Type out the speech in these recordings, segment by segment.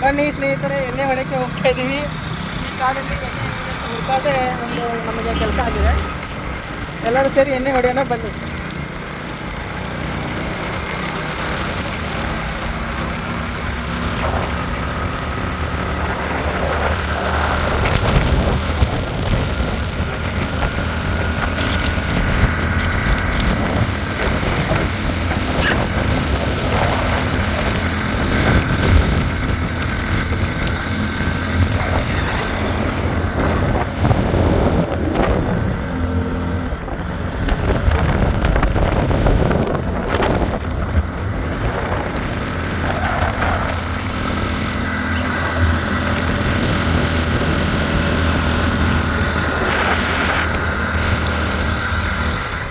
ಬನ್ನಿ ಸ್ನೇಹಿತರೆ, ಎಣ್ಣೆ ಹೊಡೆಯಕ್ಕೆ ಹೋಗ್ತಾ ಇದ್ದೀವಿ. ಈ ಕಾಡಲ್ಲಿ ಎಣ್ಣೆ ಹುಡುಕಾದ್ರೆ ಒಂದು ನಮಗೆ ಕೆಲಸ ಆಗಿದೆ. ಎಲ್ಲರೂ ಸೇರಿ ಎಣ್ಣೆ ಹೊಡೆಯೋಣ ಬನ್ನಿ.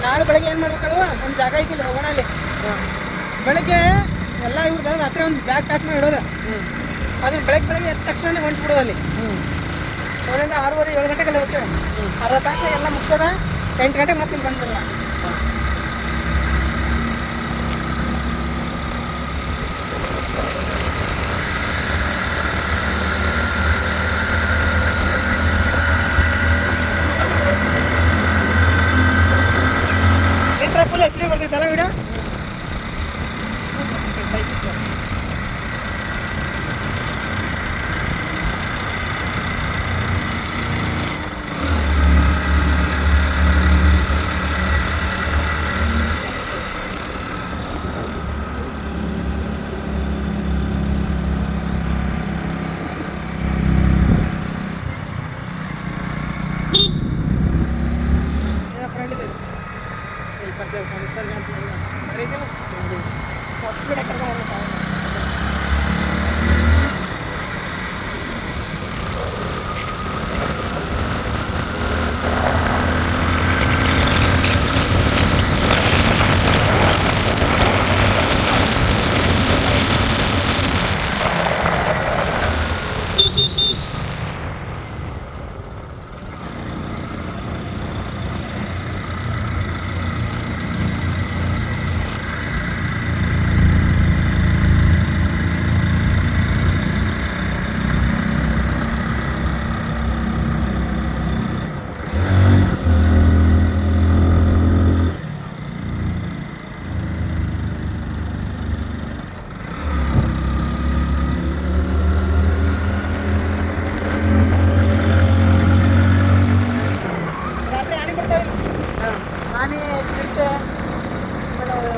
ನಾಳೆ ಬೆಳಗ್ಗೆ ಏನು ಮಾಡ್ಬೇಕಲ್ವ, ಒಂದು ಜಾಗ ಐತಿಲ್ಲ ಹೋಗೋಣ. ಅಲ್ಲಿ ಬೆಳಗ್ಗೆ ಎಲ್ಲ ಇವ್ರದ್ದು ರಾತ್ರಿ ಒಂದು ಬ್ಯಾಗ್ ಪ್ಯಾಕ್ ಮಾಡಿ ಇಡೋದು. ಅದನ್ನ ಬೆಳಗ್ಗೆ ಎದ್ದ ತಕ್ಷಣ ಹೊಂಟು ಬಿಡೋದು. ಅಲ್ಲಿ 6:30 7 ಗಂಟೆಗೆಲ್ಲ ಹೋಗ್ತೇವೆ. ಅರ್ಧ ತಾಸು ಎಲ್ಲ ಮುಗಿಸೋದ, 8 ಗಂಟೆಗೆ ಮತ್ತೆ ಇಲ್ಲಿ ಬಂದ್ಬಿಡಲ್ಲ. ಫುಲ್ HD ಬರ್ತೈತಲ್ಲ ವಿಡಿಯೋ.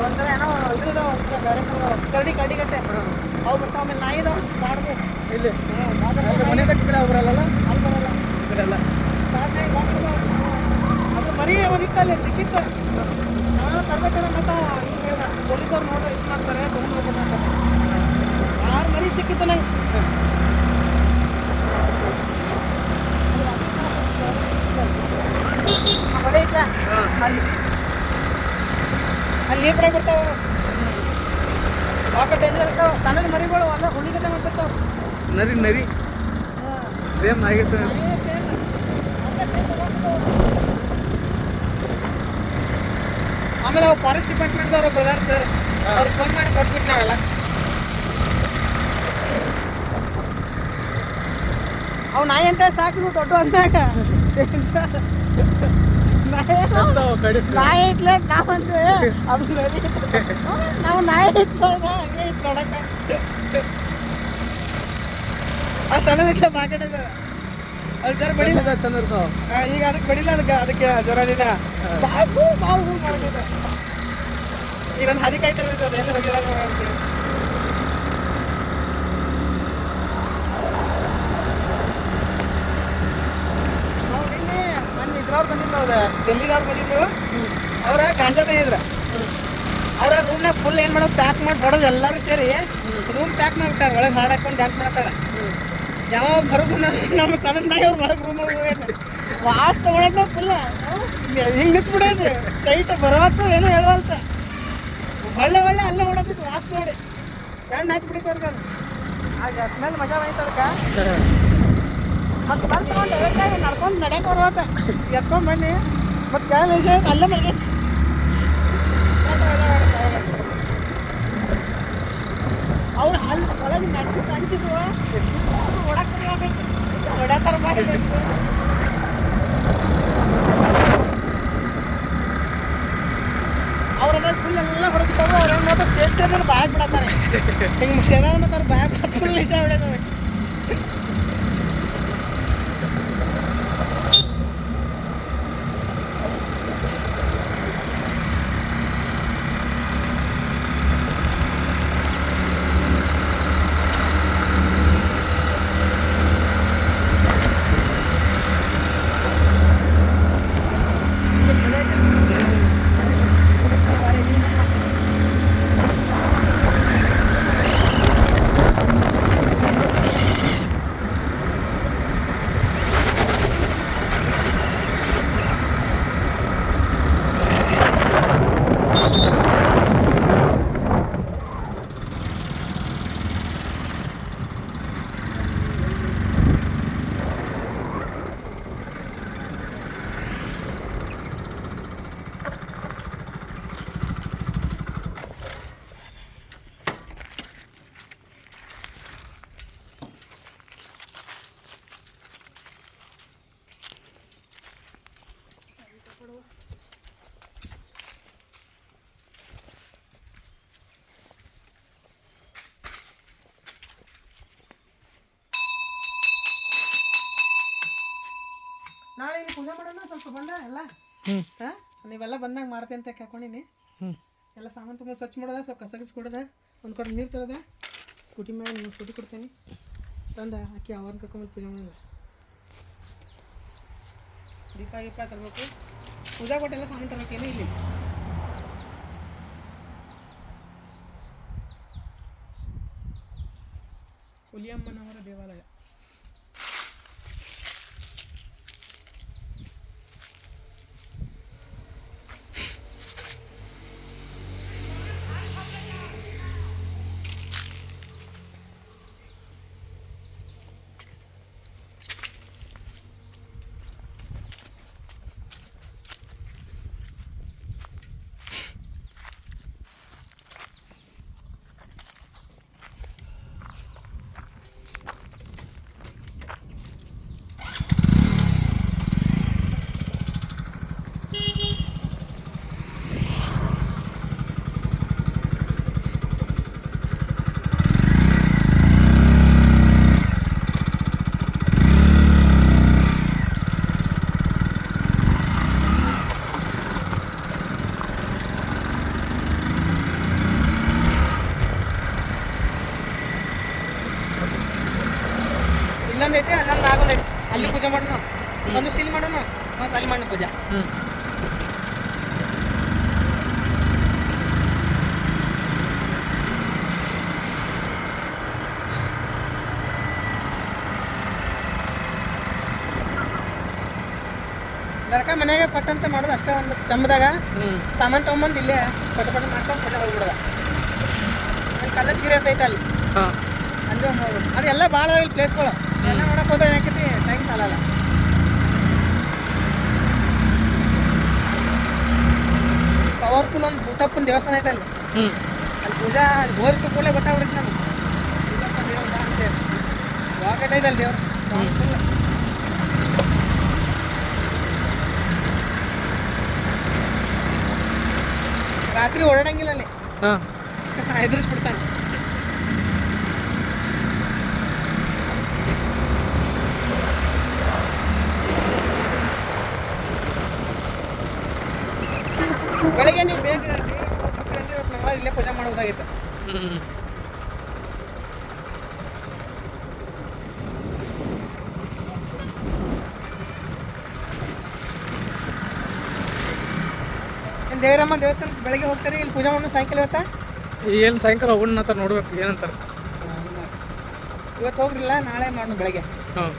ಒಂಥರ ಏನೋ ಇದ್ರದ್ದು ಕರಡಿ ಅವು ಬರ್ತಾವ. ಆಮೇಲೆ ನಾಯಿದು ಮಾಡಿದ್ವು ಇಲ್ಲಿ ಮನೆ ಕಡೆ ಅವ್ರು ಬರಲ್ಲ, ಅಲ್ಲಿ ಬರಲ್ಲ, ಬರಲ್ಲ. ಅದು ಮರಿ ಒಂದಿತ್ತಲ್ಲಿ ಸಿಕ್ಕಿತ್ತು. ನಾನು ತರಬೇಕಲ್ಲ, ಮತ್ತು ಪೊಲೀಸವ್ರು ನೋಡ್ರಿ ಇದು ಮಾಡ್ತಾರೆ, ತೊಗೊಂಡು ಹೋಗ್ತಾರೆ. 6 ಮರಿ ಸಿಕ್ಕಿತ್ತು ನಂಗೆ. ಮಳೆ ಐತ ಅಲ್ಲಿ ನೀರು ಕಡೆ ಬರ್ತಾವ. ಆಕ ಡೇಂಜರ್ ಇರ್ತಾವ. ಸಣ್ಣದ ಮರಿಗಳು ಅಲ್ಲ ಹುಲಿಗತೆ ಮಾಡ್ತಿರ್ತಾವ. ನರಿ ಸೇಮ್ ಆಗಿರ್ತವೆ. ಆಮೇಲೆ ಅವು ಫಾರೆಸ್ಟ್ ಡಿಪಾರ್ಟ್ಮೆಂಟ್ದವ್ರು ಬ್ರದರ್ ಸರ್, ಅವ್ರಿಗೆ ಫೋನ್ ಮಾಡಿ ಕೊಟ್ಬಿಟ್ಟು ನಾವೆಲ್ಲ. ಅವು ನಾಯಿ ಅಂತ ಸಾಕು ದೊಡ್ಡ ಅಂದಾಗ ನಾಯಿ ಐತ್ಲ ನಾವಂತ ಅದು ನರಿ. ನಾವು ನಾಯಿ ಐತ ಹಂಗೆ ಇತ್ತು ನೋಡಕ್ಕೆ. ಆ ಸಣ್ಣದಕ್ಕೆ ಮಾರ್ಕೆಟ್ ಅದು ಜರ ಬಡಿಲ್ಲ, ಚಂದ ಇರ್ತಾವ. ಈಗ ಅದಕ್ಕೆ ಬಡಿಲ್ಲ, ಅದಕ್ಕೆ ಜ್ವರನಿಲ್ಲ. ಬಾವು ಬಾವು ಮಾಡ್ತಿದ್ದೆ. ಈಗ ನನ್ನ ಹದಿ ಕಾಯ್ತಿರ್ತದೆ ಎಲ್ಲ ಹೋಗಿಲ್ಲ ಅಂತೇಳಿ. ಇದ್ರವ್ರು ಬಂದಿದ್ರು, ಅವ್ರು ಡೆಲ್ಲಿದವ್ರು ಬಂದಿದ್ರು. ಅವ್ರ ಗಾಂಜಾ ತಂದಿದ್ರು. ಅವ್ರ ರೂಮ್ನಾಗ ಫುಲ್ ಏನು ಮಾಡೋದು ಪ್ಯಾಕ್ ಮಾಡಿ ಬಡೋದು. ಎಲ್ಲರೂ ಸೇರಿ ರೂಮ್ ಪ್ಯಾಕ್ ಮಾಡಿಬಿಟ್ಟಾರೆ. ಒಳಗೆ ಹಾಡು ಹಾಕೊಂಡು ಡ್ಯಾನ್ಸ್ ಮಾಡ್ತಾರೆ. ಯಾವಾಗ ಹೊರಗೆ ನಮ್ಮ ಸಡನ್ನಾಗಿ ಅವ್ರು ಒಳಗೆ ರೂಮ್ ಒಳಗೆ ವಾಸ್ ತೊಗೊಳೋದು ಫುಲ್ ಹಿಂಗೆ ನಿಂತ್ಬಿಡೋದು. ಟೈಟ್ ಬರೋತ್ತು ಏನೋ ಹೇಳುವಲ್ತ. ಒಳ್ಳೆ ಅಲ್ಲೇ ಹೊಡೋದಿತ್ತು ವಾಸ್ ನೋಡಿ. ಫ್ಯಾನ್ ಆಯ್ತು ಬಿಡಿತಾರೆ. ಆಗ ಸ್ಮೆಲ್ ಮಜಾ ಆಯ್ತು ಅದಕ್ಕೆ. ಮತ್ತು ಬಂದು ತೊಗೊಂಡು ಡೈರೆಕ್ಟಾಗಿ ನಡ್ಕೊಂಡು ನಡೆಯಕ್ಕೆ ಬರುವತ್ತ ಎತ್ಕೊಂಡು ಬನ್ನಿ. ಮತ್ತು ಕ್ಯಾನ್ ವಿಷಯ ಅಲ್ಲೇ ಮರ್ಗೆ ಅವ್ರು ಅಲ್ಲಿ ಒಳಗೆ ನೆಟ್ಟು ಸಂಚಿದ್ರು ಹೊಡತಾರ ಬಾಯಿ ಅವ್ರದ ಫುಲ್ ಎಲ್ಲ ಹೊಡ್ಬಿಟ್ಟವು. ಅವ್ರ ಏನು ಮಾತ್ರ ಸೇರ್ಸಿದ್ರೆ ಬಾಯ್ ಬಿಡತ್ತಾರೆ ಹಿಂಗೆ ಶೇದ ಮತ್ತು ಅವ್ರ ಬಾಯ್ ಫುಲ್ ನಿಜ ಹೊಡೆದವೆ. ನಾಳೆ ಇಲ್ಲಿ ಪೂಜೆ ಮಾಡೋಣ ಸ್ವಲ್ಪ ಬಂದ ಎಲ್ಲ. ಹಾಂ ನೀವೆಲ್ಲ ಬಂದಾಗ ಮಾಡ್ತೀನಿ ಅಂತ ಕೇಳ್ಕೊಂಡಿನಿ. ಎಲ್ಲ ಸಾಮಾನು ತುಂಬ ಸ್ವಚ್ಛ ಮಾಡೋದ, ಸ್ವಲ್ಪ ಕಸ ಕೊಡೋದ, ಒಂದು ಕಡೆ ನೀರು ತರೋದ, ಸ್ಕೂಟಿ ಮೇಲೆ ನೀವು ಸ್ಕೂಟಿ ಕೊಡ್ತೀನಿ ತಂದ ಹಾಕಿ ಅವ್ರನ್ನ ಕರ್ಕೊಂಬಂದು ಪೂಜೆ ಮಾಡೋದ. ದೀಪ ತರಬೇಕು, ಪೂಜಾ ಕೊಟ್ಟೆಲ್ಲ ಸಾಮಾನು ತರಬೇಕೇನು ಇಲ್ಲಿ. ಹುಲಿಯಮ್ಮನವರ ದೇವಾಲಯ. ಇಲ್ಲೊಂದು ಐತೆ, ಅಲ್ಲೊಂದು ಆಗೊಂದೈತೆ. ಅಲ್ಲಿ ಪೂಜೆ ಮಾಡೋಣ, ಒಂದು ಸೀಲ್ ಮಾಡೋಣ, ಒಂದು ಅಲ್ಲಿ ಮಾಡೋಣ ಪೂಜೆ. ಲಡ್ಕ ಮನೆಯಾಗ ಪಟ್ಟಂತ ಮಾಡೋದು ಅಷ್ಟೇ, ಒಂದು ಚಂಬದಾಗ ಸಾಮಾನು ತೊಗೊಂಬಂದು ಇಲ್ಲೇ ಪಟ ಮಾಡ್ಕೊಂಡು ಪಟ ಹೋಗ್ಬಿಡೋದ. ಅಲ್ಲಿ ಕಲ್ಲದ ಗಿರಿ ಅಂತೈತೆ ಅಲ್ಲಿ, ಅಲ್ಲಿ ಹೋಗ್ಬೋದು. ಅದೆಲ್ಲ ಭಾಳ ಇಲ್ಲಿ ಪ್ಲೇಸ್ಗಳು ಎಲ್ಲ ನೋಡಕ್ಕೆ ಹೋದ್ರೆ ಏನಾಕೈತಿ ಟೈಮ್ ಸಾಲಲ್ಲ. ಪವರ್ಫುಲ್ ಒಂದು ಭೂತಪ್ಪನ ದೇವಸ್ಥಾನ ಐತೆ ಅಲ್ಲಿ. ಅಲ್ಲಿ ಪೂಜಾ ಹೋದ ಕೂಡಲೇ ಗೊತ್ತಾಗ್ಬಿಡುತ್ತೆ ನಮ್ಗೆ ಭೂತಪ್ಪ ದೇವ್ರ ಅಂತೇಳಿ. ವಾಕಟ್ ಐತೆ ಅಲ್ಲಿ ದೇವ್ರು ಫುಲ್. ರಾತ್ರಿ ಓಡಾಡಂಗಿಲ್ಲ ಅಲ್ಲಿ, ಎದುರಿಸ್ಬಿಡ್ತಾನೆ. ಬೆಳಗ್ಗೆ ನೀವು ಬೇಗ ಮಂಗಳವಾರ ಇಲ್ಲೇ ಪೂಜೆ ಮಾಡೋದಾಗಿತ್ತು. ದೇವರಮ್ಮ ದೇವಸ್ಥಾನಕ್ಕೆ ಬೆಳಗ್ಗೆ ಹೋಗ್ತಾರೆ, ಇಲ್ಲಿ ಪೂಜೆ ಮಾಡೋ ಸಾಯಂಕಾಲ ಇವತ್ತ ಏನು ಸಾಯಂಕಾಲ ಹೋಗೋಣ ಅಂತ ನೋಡ್ಬೇಕು ಏನಂತಾರೆ. ಇವತ್ತು ಹೋಗ್ರಿಲ್ಲ, ನಾಳೆ ಮಾಡೋಣ ಬೆಳಗ್ಗೆ. ಹಾಂ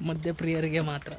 ಮದ್ಯಪ್ರಿಯರಿಗೆ ಮಾತ್ರ.